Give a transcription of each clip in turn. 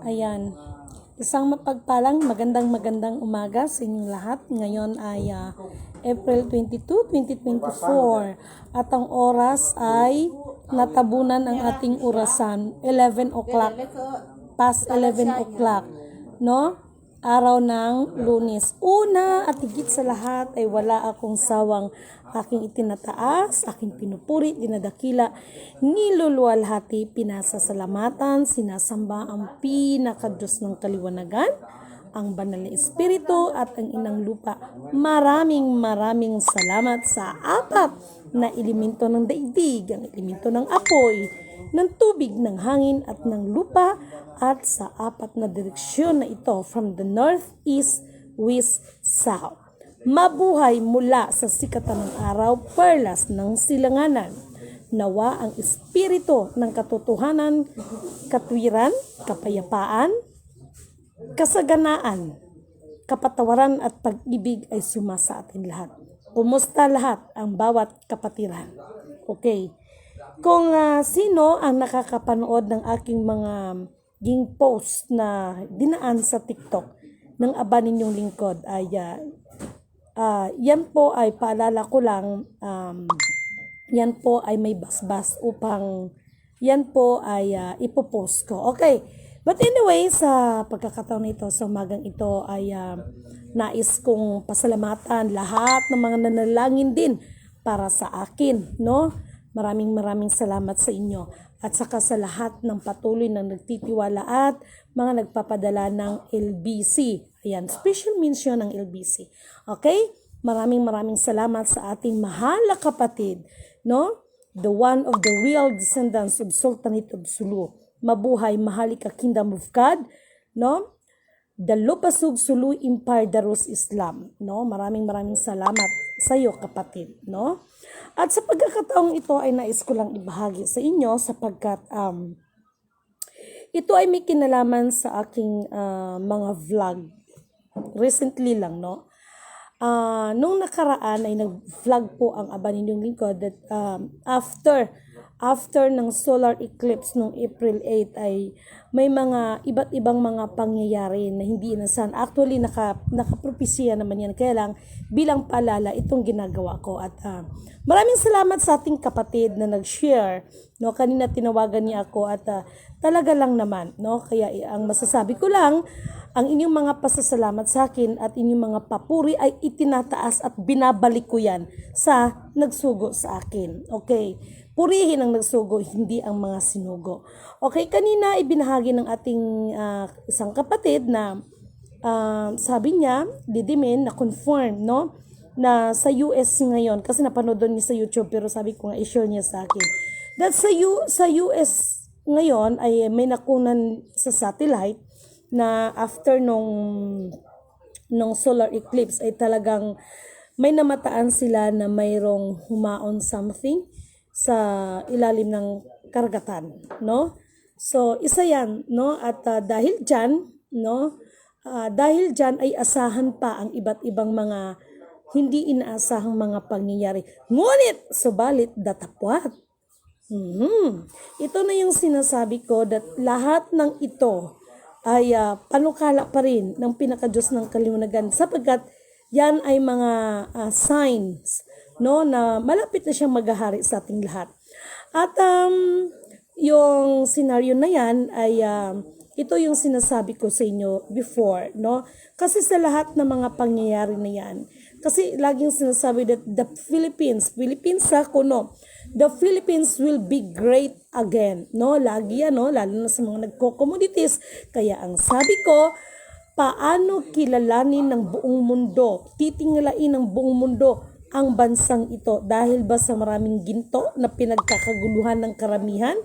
Ayan. Isang mapagpalang magandang umaga sa inyong lahat. Ngayon ay April 22, 2024. At ang oras ay natabunan ang ating orasan. 11 o'clock. Past 11 o'clock. No? Araw ng Lunes. Una at higit sa lahat ay wala akong sawang aking itinataas, aking pinupuri, dinadakila, niluluwalhati, pinasasalamatan, sinasamba ang pinakadiyos ng kaliwanagan, ang banal na espiritu at ang inang lupa. Maraming salamat sa apat na elemento ng daigdig, ang elemento ng apoy, ng tubig, ng hangin at ng lupa, at sa apat na direksyon na ito from the north, east, west, south. Mabuhay mula sa sikatan ng araw, perlas ng silanganan. Nawa ang espiritu ng katotohanan, katwiran, kapayapaan, kasaganaan, kapatawaran at pag-ibig ay sumasa atin lahat. Kumusta lahat ang bawat kapatiran? Okay. Kung sino ang nakakapanood ng aking mga post na dinaan sa TikTok ng aba ninyong lingkod ay yan po ay paalala ko lang, yan po ay may basbas upang yan po ay ipopost ko. Okay, but anyway, sa pagkakataon nito, sa umagang ito ay nais kong pasalamatan lahat ng mga nanalangin din para sa akin, no? Maraming salamat sa inyo at saka sa lahat ng patuloy na nagtitiwala at mga nagpapadala ng LBC. Ayan, special mention ng LBC. Okay? Maraming salamat sa ating mahal na kapatid, no? The one of the real descendants of Sultanate of Sulu. Mabuhay, mahalika Kingdom of God, no? The Lupasug Sulu Empire Darus Islam, no? Maraming salamat sa iyo, kapatid, no? At sa pagkakataong ito ay nais ko lang ibahagi sa inyo sapagkat ito ay may kinalaman sa aking mga vlog recently lang, no? Nung nakaraan ay nag-vlog po ang aba ninyong lingkod that after ng solar eclipse nung April 8 ay may mga iba't ibang mga pangyayari na hindi inasahan. Actually, nakapropesya naman yan. Kaya lang, bilang paalala, itong ginagawa ko. At maraming salamat sa ating kapatid na nag-share. No? Kanina tinawagan niya ako at talaga lang naman. No? Kaya ang masasabi ko lang, ang inyong mga pasasalamat sa akin at inyong mga papuri ay itinataas at binabalik ko yan sa nagsugo sa akin. Okay? Purihin ang nagsugo, hindi ang mga sinugo. Okay, kanina ibinahagi ng ating isang kapatid na sabi niya, didimin, na confirm, no? Na sa US ngayon, kasi napanood niya sa YouTube, pero sabi ko nga, i-share niya sa akin. That sa US ngayon ay may nakunan sa satellite na after nung solar eclipse ay talagang may namataan sila na mayroong humaon something sa ilalim ng karagatan, no? So isa yan, no? At dahil diyan, no? Dahil diyan ay asahan pa ang iba't ibang mga hindi inaasahang mga pangyayari. Ngunit subalit datapwat. Ito na yung sinasabi ko that lahat ng ito ay panukala pa rin ng pinakadiyos ng kaliwanagan sapagkat yan ay mga signs, no, na malapit na siyang maghahari sa ating lahat. At yung scenario na yan ay ito yung sinasabi ko sa inyo before, no? Kasi sa lahat ng mga pangyayari na yan, kasi laging sinasabi that the Philippines sa kuno, the Philippines will be great again, no? Lagi yan, no? Lalo na sa mga nagko-commodities. Kaya ang sabi ko, paano kilalanin ng buong mundo, titingalain ng buong mundo ang bansang ito dahil ba sa maraming ginto na pinagkakaguluhan ng karamihan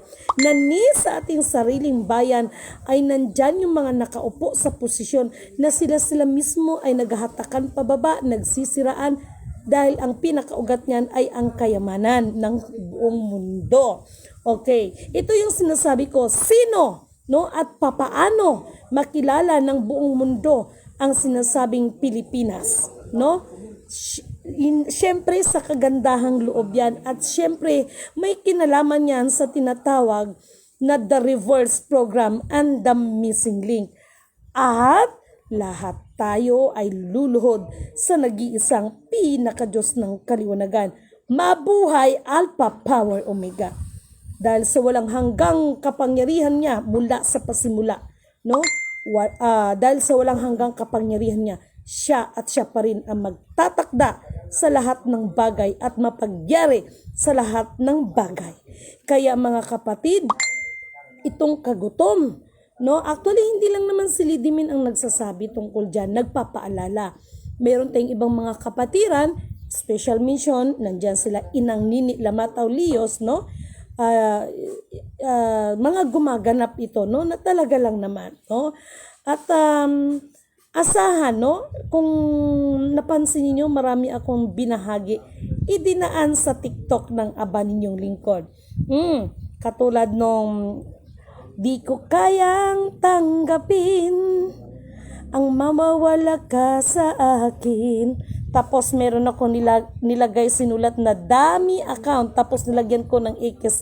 na ni sa ating sariling bayan ay nandyan yung mga nakaupo sa posisyon na sila mismo ay naghahatakan pababa, nagsisiraan dahil ang pinakaugat niyan ay ang kayamanan ng buong mundo. Okay, ito yung sinasabi ko, sino, no, at papaano makilala ng buong mundo ang sinasabing Pilipinas, no? Siyempre sa kagandahang loob yan at siyempre may kinalaman yan sa tinatawag na The Reverse Program and the Missing Link. At lahat tayo ay luluhod sa nag-iisang pinakadiyos ng kaliwanagan. Mabuhay Alpha Power Omega. Dahil sa walang hanggang kapangyarihan niya mula sa pasimula, no? Dahil sa walang hanggang kapangyarihan niya, siya pa rin ang magtatakda sa lahat ng bagay at mapagyari sa lahat ng bagay. Kaya mga kapatid, itong kagutom, no? Actually, hindi lang naman si Lidimin ang nagsasabi tungkol dyan, nagpapaalala. Meron tayong ibang mga kapatiran, special mention, nandyan sila Inang Nini Lamataw Lios, no? Mga gumaganap ito, no? Na talaga lang naman, no? At asahan, no? Kung napansin niyo, marami akong binahagi, idinaan sa TikTok ng aba ninyong lingkod. Katulad nung di ko kayang tanggapin ang mamawala ka sa akin. Tapos meron ako nilagay sinulat na dami account. Tapos nilagyan ko ng ikis.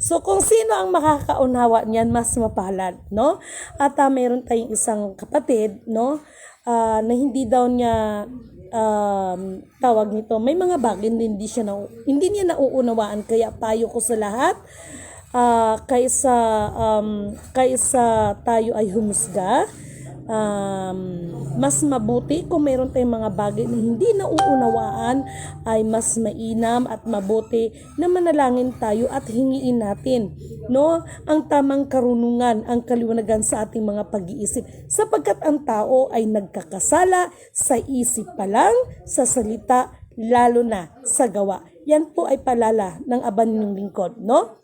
So kung sino ang makakaunawa niyan, mas mapalad, no? At meron tayong isang kapatid, no? Na hindi daw niya tawag nito. May mga bagay hindi niya nauunawaan. Kaya payo ko sa lahat, kaysa tayo ay humusga, mas mabuti kung mayroon tayong mga bagay na hindi nauunawaan, ay mas mainam at mabuti na manalangin tayo at hingiin natin, no, ang tamang karunungan, ang kaliwanagan sa ating mga pag-iisip, sapagkat ang tao ay nagkakasala sa isip pa lang, sa salita, lalo na sa gawa. Yan po ay palala ng aba ninyong lingkod, no?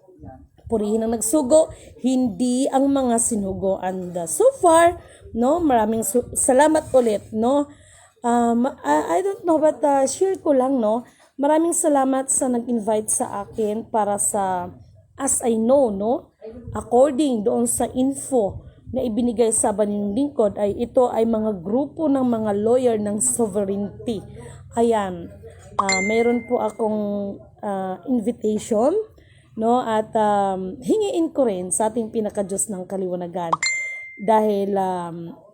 Purihin ang nagsugo, hindi ang mga sinugo. And so far, no, maraming salamat ulit, no. I don't know, but share ko lang, no. Maraming salamat sa nag-invite sa akin para sa As I Know, no. According doon sa info na ibinigay sa Baning Lingkod, ay ito ay mga grupo ng mga lawyer ng sovereignty. Ayan, mayroon po akong invitation, no, at hingiin ko rin sa ating pinakadiyos ng kaliwanagan, dahil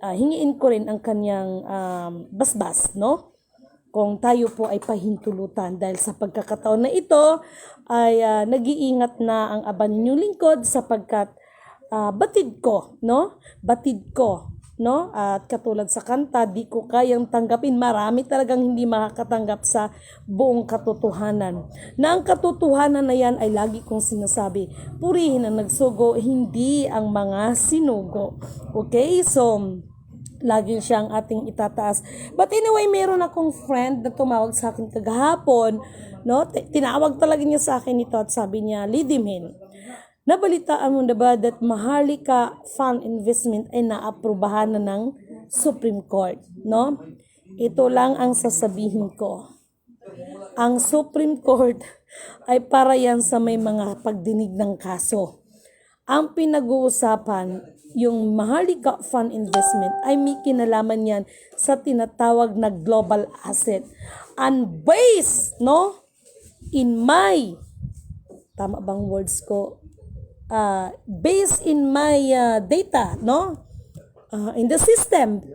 hingiin ko rin ang kanyang basbas, no, kung tayo po ay pahintulutan. Dahil sa pagkakataon na ito ay nag-iingat na ang aba ninyong lingkod, sapagkat batid ko, no, at katulad sa kanta, di ko kayang tanggapin. Marami talagang hindi makakatanggap sa buong katotohanan. Na ang katotohanan na yan ay lagi kong sinasabi, purihin ang nagsugo, hindi ang mga sinugo. Okay? So, lagi siyang ating itataas. But anyway, meron akong friend na tumawag sa akin kagahapon, no? Tinawag talaga niya sa akin ito at sabi niya, Lidimin, nabalitaan mo na ba that Maharlika Fund Investment ay naaprubahan na ng Supreme Court, no? Ito lang ang sasabihin ko. Ang Supreme Court ay para yan sa may mga pagdinig ng kaso. Ang pinag-uusapan, yung Maharlika Fund Investment, ay may kinalaman yan sa tinatawag na global asset. And based, no, in my, tama bang words ko? Based in my data, no, in the system,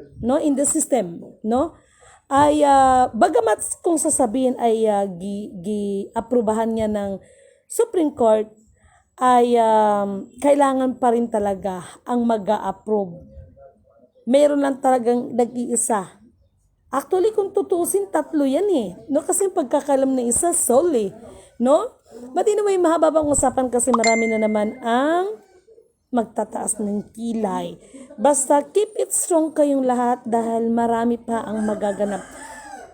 no, ay bagamat kung sasabihin ay gi-aprubahan niya ng Supreme Court, ay kailangan pa rin talaga ang mag-a-approve. Meron lang talagang nag-iisa. Actually, kung tutusin, 3 yan eh, no, kasi pagkakalam na isa, solely, no. But anyway, mahaba bang usapan kasi marami na naman ang magtataas ng kilay. Basta keep it strong kayong lahat, dahil marami pa ang magaganap.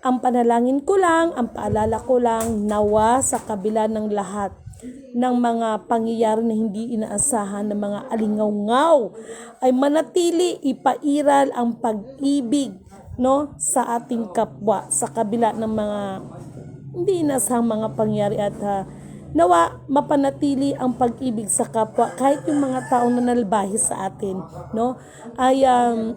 Ang panalangin ko lang, ang paalala ko lang, nawa sa kabila ng lahat ng mga pangyayari na hindi inaasahan ng mga alingaw-ngaw, ay manatili, ipairal ang pag-ibig, no, sa ating kapwa sa kabila ng mga hindi inaasahang mga pangyayari. At nawa mapanatili ang pag-ibig sa kapwa, kahit yung mga tao na nalbahi sa atin, no, ay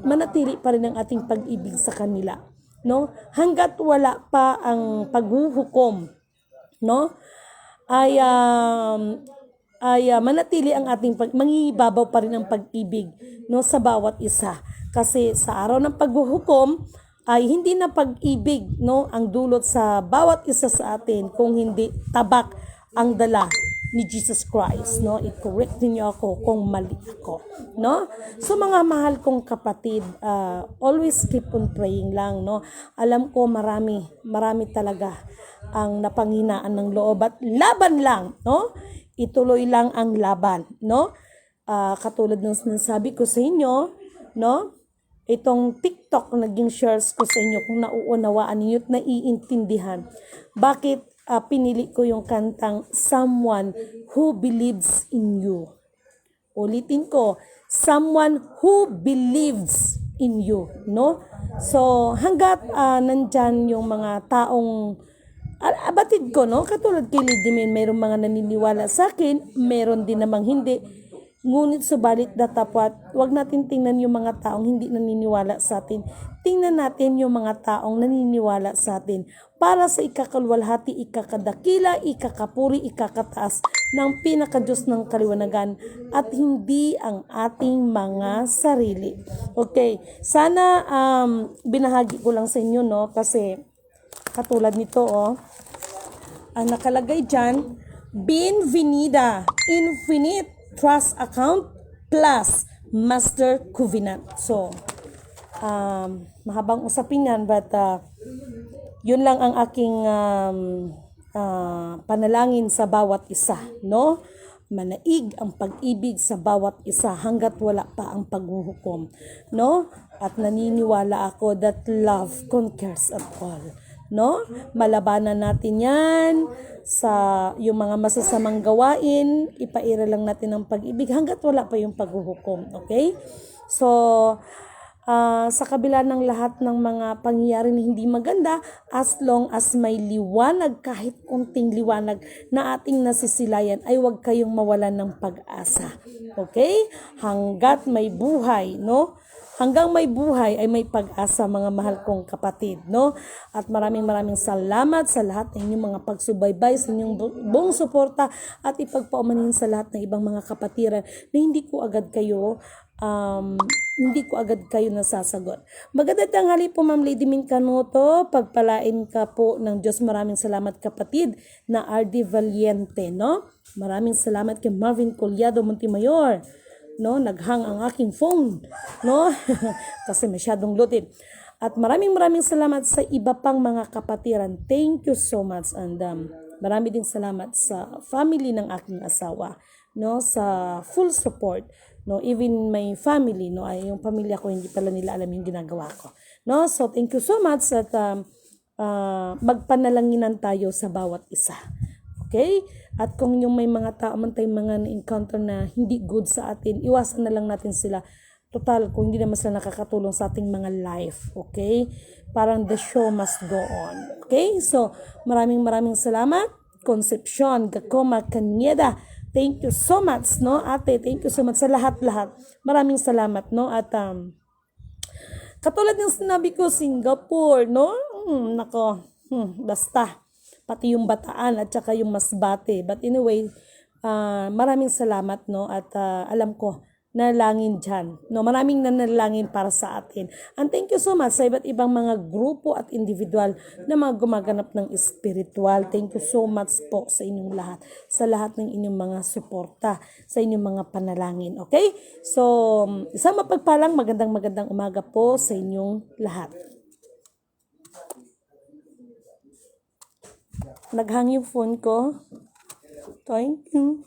manatili pa rin ang ating pag-ibig sa kanila, no, hanggat wala pa ang paghuhukom, no, ay ay manatili ang ating mangibabaw pa rin ang pag-ibig, no, sa bawat isa. Kasi sa araw ng paghuhukom ay hindi na pag-ibig, no, ang dulot sa bawat isa sa atin, kung hindi tabak ang dala ni Jesus Christ, no? I-correct niyo ako kung mali ako, no? So mga mahal kong kapatid, always keep on praying lang, no? Alam ko marami talaga ang napanghinaan ng loob, at laban lang, no? Ituloy lang ang laban, no? Katulad ng sinasabi ko sa inyo, no? Itong TikTok naging shares ko sa inyo, kung nauunawaan niyo at naiintindihan. Bakit pinili ko yung kantang Someone Who Believes in You? Ulitin ko, Someone Who Believes in You, no? So hanggat nandyan yung mga taong batid ko, no? Katulad kay Lidimin, mayroong mga naniniwala sa akin, meron din namang hindi. Ngunit subalit dapat wag natin tingnan yung mga taong hindi naniniwala sa atin. Tingnan natin yung mga taong naniniwala sa atin, para sa ikakalwalhati, ikakadakila, ikakapuri, ikakataas ng pinakadiyos ng kaliwanagan, at hindi ang ating mga sarili. Okay, sana binahagi ko lang sa inyo, no? Kasi katulad nito, ang nakalagay dyan, Bienvenida Infinite Trust Account plus Master Covenant. So, mahabang usapin yan, but yun lang ang aking panalangin sa bawat isa, no? Manaig ang pag-ibig sa bawat isa hanggat wala pa ang paghuhukom, no? At naniniwala ako that love conquers at all, no? Malabanan natin yan sa yung mga masasamang gawain, ipaira lang natin ang pag-ibig hanggat wala pa yung paghuhukom, okay? So, sa kabila ng lahat ng mga pangyayari na hindi maganda, as long as may liwanag, kahit kunting liwanag na ating nasisilayan, ay huwag kayong mawalan ng pag-asa, okay? Hanggat may buhay, no? Hanggang may buhay ay may pag-asa, mga mahal kong kapatid, no? At maraming salamat sa lahat ng inyong mga pagsubaybay, sa inyong buong suporta, at ipagpaumanhin sa lahat ng ibang mga kapatiran na hindi ko agad kayo nasasagot. Magandang tanghali po, Ma'am Lady Min Canuto. Pagpalain ka po ng Diyos. Maraming salamat, kapatid na RD Valiente, no? Maraming salamat kay Marvin Collado Montemayor, no? Naghang ang aking phone, no? Kasi masyadong loaded. At maraming salamat sa iba pang mga kapatiran. Thank you so much, and marami din salamat sa family ng aking asawa, no? Sa full support, no? Even my family, no? Ay yung pamilya ko, hindi pala nila alam yung ginagawa ko, no? So thank you so much, at magpanalanginan tayo sa bawat isa. Okay? At kung yung may mga tao man tayong mga na-encounter na hindi good sa atin, iwasan na lang natin sila. Total, kung hindi naman sila nakakatulong sa ating mga life. Okay? Parang the show must go on. Okay? So, maraming salamat. Concepcion, Gacoma, Canieda. Thank you so much, no? Ate, thank you so much sa lahat-lahat. Maraming salamat, no? At katulad ng sinabi ko, Singapore, no? Basta. Pati yung Bataan at saka yung Masbate. But anyway, maraming salamat, no? At alam ko, nalangin dyan, no? Maraming nanalangin para sa atin. And thank you so much sa iba't ibang mga grupo at individual na mga gumaganap ng spiritual. Thank you so much po sa inyong lahat. Sa lahat ng inyong mga suporta, sa inyong mga panalangin. Okay? So, isang mapagpalang magandang umaga po sa inyong lahat. Naghang yung phone ko. Thank you.